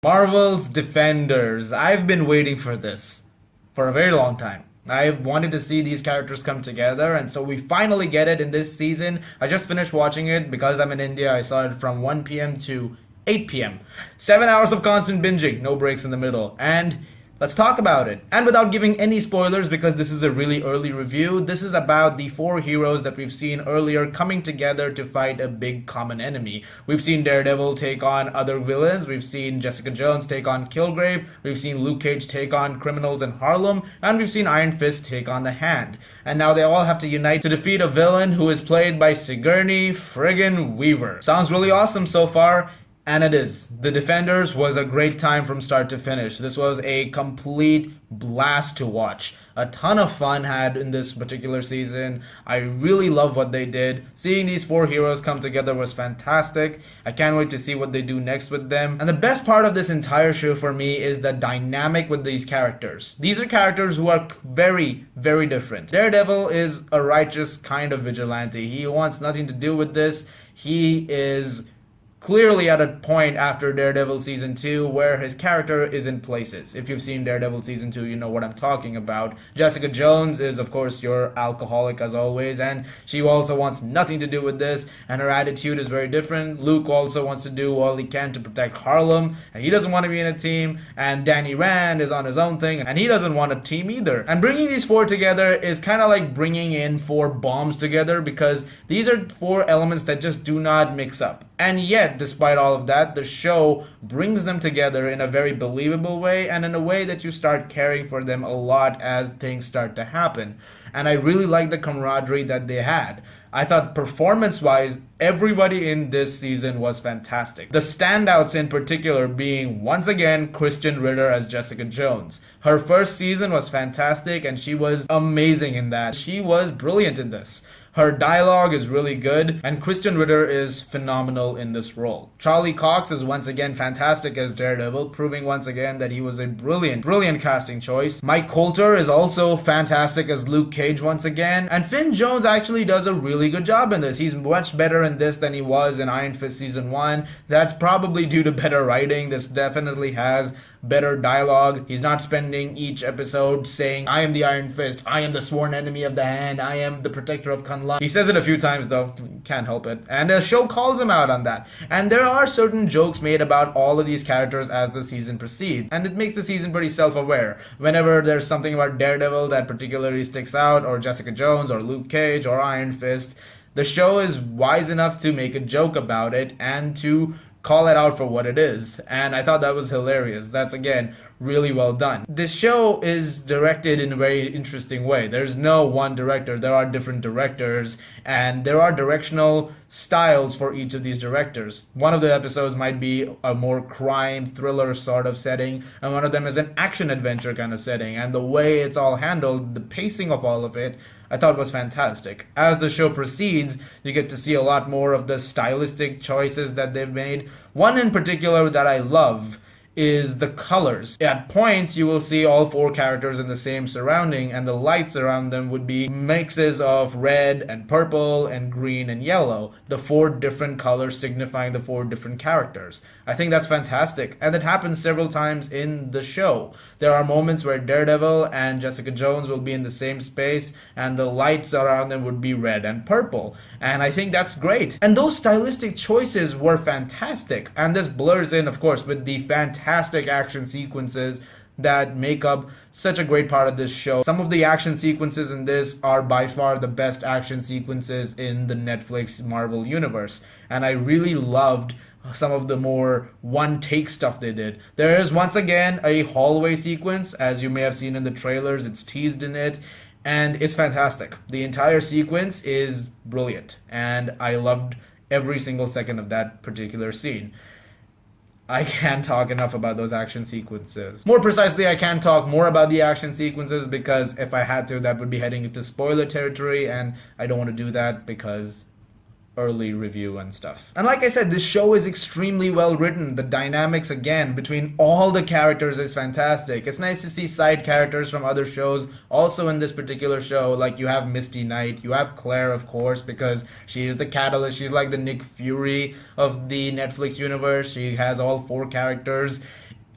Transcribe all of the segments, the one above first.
Marvel's Defenders. I've been waiting for this for a very long time. I wanted to see these characters come together, and so we finally get it in this season. I just finished watching it because I'm in India. I saw it from 1 p.m. to 8 p.m. 7 hours of constant binging, no breaks in the middle. And let's talk about it. And without giving any spoilers, because this is a really early review, this is about the four heroes that we've seen earlier coming together to fight a big common enemy. We've seen Daredevil take on other villains, we've seen Jessica Jones take on Kilgrave, we've seen Luke Cage take on criminals in Harlem, and we've seen Iron Fist take on the Hand. And now they all have to unite to defeat a villain who is played by Sigourney friggin' Weaver. Sounds really awesome so far. And it is. The Defenders was a great time from start to finish. This was a complete blast to watch. A ton of fun had in this particular season. I really love what they did. Seeing these four heroes come together was fantastic. I can't wait to see what they do next with them. And the best part of this entire show for me is the dynamic with these characters. These are characters who are very, very different. Daredevil is a righteous kind of vigilante. He wants nothing to do with this. He is clearly at a point after Daredevil Season 2 where his character is in places. If you've seen Daredevil Season 2, you know what I'm talking about. Jessica Jones is, of course, your alcoholic as always, and she also wants nothing to do with this, and her attitude is very different. Luke also wants to do all he can to protect Harlem, and he doesn't want to be in a team, and Danny Rand is on his own thing, and he doesn't want a team either. And bringing these four together is kind of like bringing in four bombs together, because these are four elements that just do not mix up. And yet, despite all of that, the show brings them together in a very believable way and in a way that you start caring for them a lot as things start to happen. And I really like the camaraderie that they had. I thought performance-wise, everybody in this season was fantastic. The standouts in particular being, once again, Kristen Ritter as Jessica Jones. Her first season was fantastic and she was amazing in that. She was brilliant in this. Her dialogue is really good, and Kristen Ritter is phenomenal in this role. Charlie Cox is once again fantastic as Daredevil, proving once again that he was a brilliant casting choice. Mike Colter is also fantastic as Luke Cage once again, and Finn Jones actually does a really good job in this. He's much better in this than he was in Iron Fist Season 1. That's probably due to better writing. This definitely has better dialogue. He's not spending each episode saying, I am the Iron Fist, I am the sworn enemy of the Hand, I am the protector of Kunlun. He says it a few times though, can't help it. And the show calls him out on that. And there are certain jokes made about all of these characters as the season proceeds. And it makes the season pretty self-aware. Whenever there's something about Daredevil that particularly sticks out, or Jessica Jones, or Luke Cage, or Iron Fist, the show is wise enough to make a joke about it and to call it out for what it is. And I thought that was hilarious. That's, again, really well done. This show is directed in a very interesting way. There's no one director. There are different directors, and there are directional styles for each of these directors. One of the episodes might be a more crime thriller sort of setting, and one of them is an action adventure kind of setting. And the way it's all handled, the pacing of all of it, I thought was fantastic. As the show proceeds, you get to see a lot more of the stylistic choices that they've made. One in particular that I love is the colors. At points, you will see all four characters in the same surrounding, and the lights around them would be mixes of red and purple and green and yellow, the four different colors signifying the four different characters. I think that's fantastic, and it happens several times in the show. There are moments where Daredevil and Jessica Jones will be in the same space, and the lights around them would be red and purple, and I think that's great. And those stylistic choices were fantastic, and this blurs in, of course, with the fantastic action sequences that make up such a great part of this show. Some of the action sequences in this are by far the best action sequences in the Netflix Marvel universe, and I really loved some of the more one-take stuff they did. There is once again a hallway sequence, as you may have seen in the trailers. It's teased in it, and it's fantastic. The entire sequence is brilliant, and I loved every single second of that particular scene. I can't talk enough about those action sequences. More precisely, I can't talk more about the action sequences because if I had to, that would be heading into spoiler territory, and I don't want to do that because early review and stuff. And like I said, this show is extremely well written. The dynamics, again, between all the characters is fantastic. It's nice to see side characters from other shows also in this particular show. Like, you have Misty Knight, you have Claire, of course, because she is the catalyst. She's like the Nick Fury of the Netflix universe. She has all four characters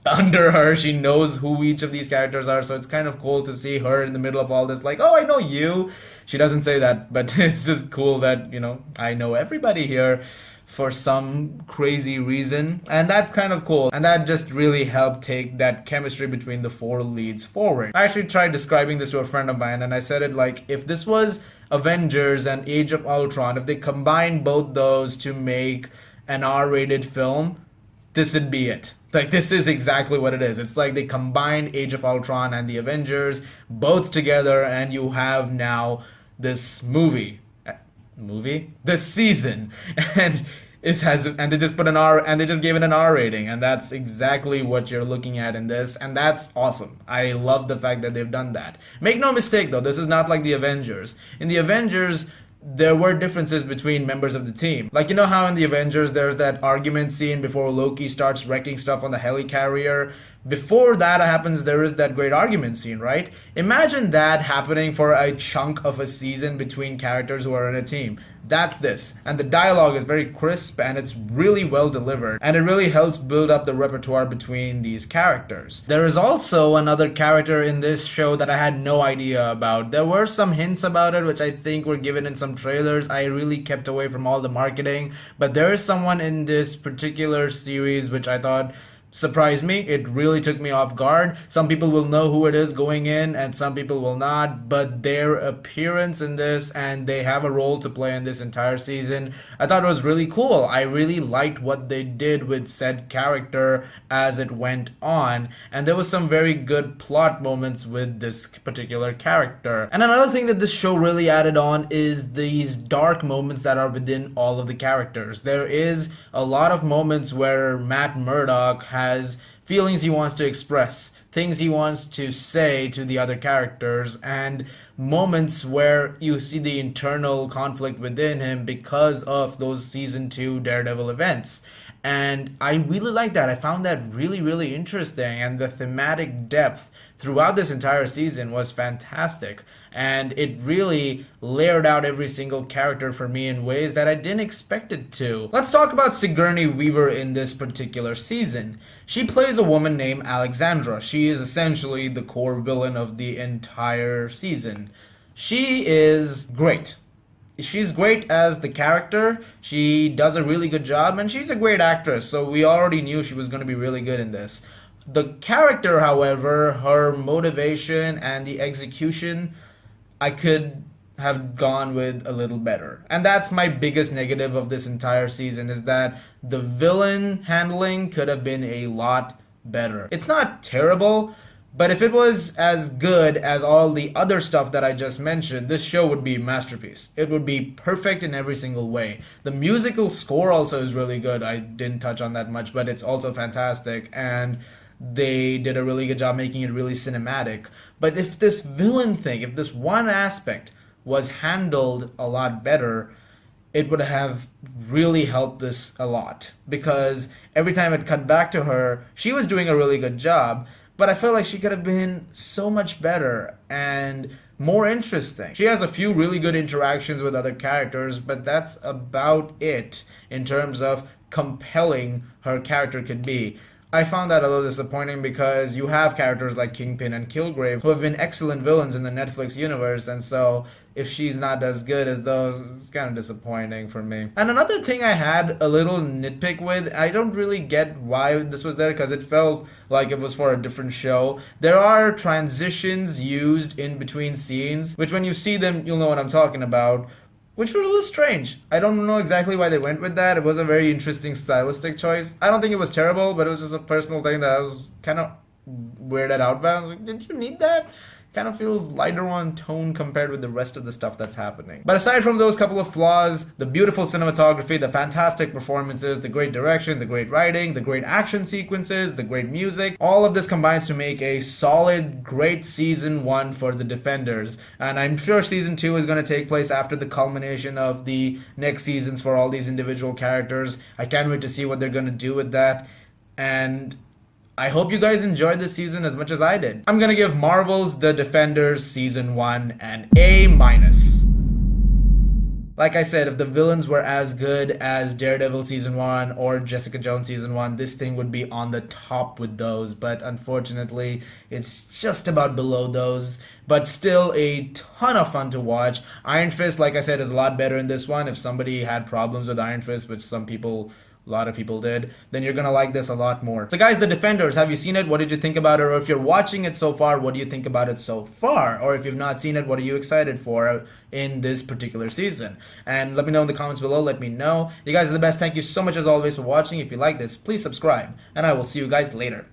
under her. She knows who each of these characters are, so it's kind of cool to see her in the middle of all this, like, oh, I know you. She doesn't say that, but it's just cool that, I know everybody here for some crazy reason. And that's kind of cool. And that just really helped take that chemistry between the four leads forward. I actually tried describing this to a friend of mine, and I said it like, if this was Avengers and Age of Ultron, if they combined both those to make an R-rated film, this would be it. Like, this is exactly what it is. It's like they combined Age of Ultron and the Avengers both together, and you have now this this season, and they just put an R, and they just gave it an R rating, and that's exactly what you're looking at in this, and that's awesome. I love the fact that they've done that. Make no mistake though, this is not like the Avengers. In the Avengers, there were differences between members of the team. Like, you know how in the Avengers there's that argument scene before Loki starts wrecking stuff on the helicarrier? Before that happens, there is that great argument scene, right? Imagine that happening for a chunk of a season between characters who are in a team. That's this. And the dialogue is very crisp, and it's really well delivered. And it really helps build up the repertoire between these characters. There is also another character in this show that I had no idea about. There were some hints about it, which I think were given in some trailers. I really kept away from all the marketing. But there is someone in this particular series which I thought surprised me. It really took me off guard. Some people will know who it is going in, and some people will not, but their appearance in this, and they have a role to play in this entire season, I thought it was really cool. I really liked what they did with said character as it went on, and there was some very good plot moments with this particular character. And another thing that this show really added on is these dark moments that are within all of the characters. There is a lot of moments where Matt Murdock has feelings he wants to express, things he wants to say to the other characters, and moments where you see the internal conflict within him because of those season 2 Daredevil events. And I really like that. I found that really, really interesting, and the thematic depth throughout this entire season was fantastic, and it really layered out every single character for me in ways that I didn't expect it to. Let's talk about Sigourney Weaver in this particular season. She plays a woman named Alexandra. She is essentially the core villain of the entire season. She is great. She's great as the character. She does a really good job, and she's a great actress, so we already knew she was going to be really good in this. The character, however, her motivation and the execution, I could have gone with a little better. And that's my biggest negative of this entire season, is that the villain handling could have been a lot better. It's not terrible, but if it was as good as all the other stuff that I just mentioned, this show would be a masterpiece. It would be perfect in every single way. The musical score also is really good. I didn't touch on that much, but it's also fantastic, and they did a really good job making it really cinematic. But if this villain thing, if this one aspect was handled a lot better, it would have really helped this a lot. Because every time it cut back to her, she was doing a really good job, but I feel like she could have been so much better and more interesting. She has a few really good interactions with other characters, but that's about it in terms of compelling her character could be. I found that a little disappointing because you have characters like Kingpin and Kilgrave who have been excellent villains in the Netflix universe, and so if she's not as good as those, it's kind of disappointing for me. And another thing I had a little nitpick with, I don't really get why this was there because it felt like it was for a different show. There are transitions used in between scenes, which when you see them, you'll know what I'm talking about, which were a little strange. I don't know exactly why they went with that. It was a very interesting stylistic choice. I don't think it was terrible, but it was just a personal thing that I was kind of weirded out by. I was like, did you need that? Kind of feels lighter on tone compared with the rest of the stuff that's happening. But aside from those couple of flaws, the beautiful cinematography, the fantastic performances, the great direction, the great writing, the great action sequences, the great music, all of this combines to make a solid, great season 1 for the Defenders. And I'm sure season 2 is going to take place after the culmination of the next seasons for all these individual characters. I can't wait to see what they're going to do with that. And I hope you guys enjoyed this season as much as I did. I'm gonna give Marvel's The Defenders Season 1 an A-. Like I said, if the villains were as good as Daredevil season 1 or Jessica Jones season 1, this thing would be on the top with those. But unfortunately, it's just about below those. But still a ton of fun to watch. Iron Fist, like I said, is a lot better in this one. If somebody had problems with Iron Fist, which a lot of people did, then you're gonna like this a lot more. So guys, The Defenders, have you seen it? What did you think about it? Or if you're watching it so far, what do you think about it so far? Or if you've not seen it, what are you excited for in this particular season? And let me know in the comments below. Let me know. You guys are the best. Thank you so much as always for watching. If you like this, please subscribe. And I will see you guys later.